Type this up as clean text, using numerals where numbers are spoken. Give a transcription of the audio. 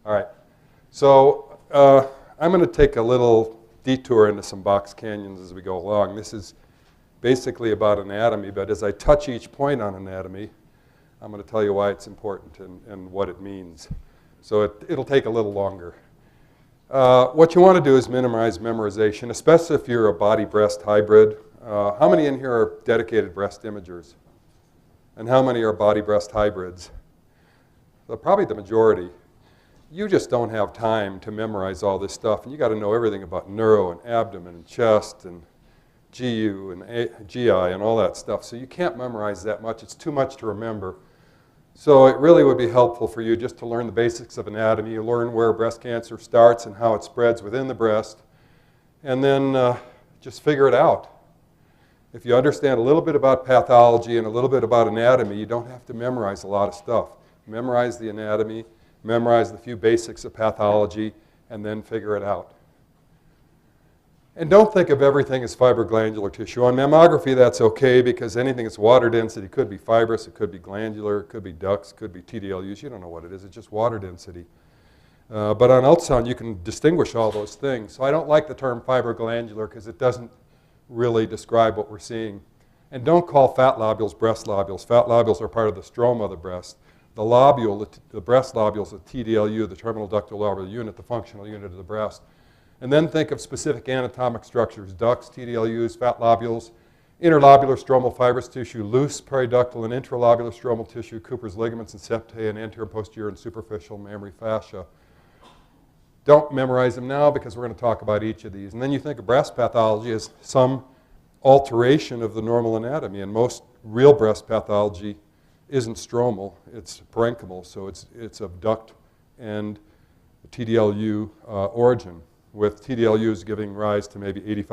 All right. So I'm going to take a little detour into some box canyons as we go along. This is basically about anatomy, but as I touch each point on anatomy, I'm going to tell you why it's important and what it means. So it'll take a little longer. What you want to do is minimize memorization, especially if you're a body-breast hybrid. How many in here are dedicated breast imagers? And how many are body-breast hybrids? Well, probably the majority. You just don't have time to memorize all this stuff, and you got to know everything about neuro and abdomen and chest and GU and GI and all that stuff. So you can't memorize that much. It's too much to remember. So it really would be helpful for you just to learn the basics of anatomy. You learn where breast cancer starts and how it spreads within the breast, and then just figure it out. If you understand a little bit about pathology and a little bit about anatomy, you don't have to memorize a lot of stuff. Memorize the anatomy, memorize the few basics of pathology, and then figure it out. And don't think of everything as fibroglandular tissue. On mammography, that's okay, because anything that's water density could be fibrous, it could be glandular, it could be ducts, it could be TDLUs. You don't know what it is. It's just water density. But on ultrasound, you can distinguish all those things. So I don't like the term fibroglandular because it doesn't really describe what we're seeing. And don't call fat lobules breast lobules. Fat lobules are part of the stroma of the breast. The lobule, the breast lobule, is the TDLU, the terminal ductal lobular unit, the functional unit of the breast. And then think of specific anatomic structures: ducts, TDLUs, fat lobules, interlobular stromal fibrous tissue, loose periductal and intralobular stromal tissue, Cooper's ligaments and septae, and anterior, posterior, and superficial mammary fascia. Don't memorize them now because we're going to talk about each of these. And then you think of breast pathology as some alteration of the normal anatomy. And most real breast pathology isn't stromal, it's parenchymal, so it's of duct and TDLU origin, with TDLUs giving rise to maybe 85%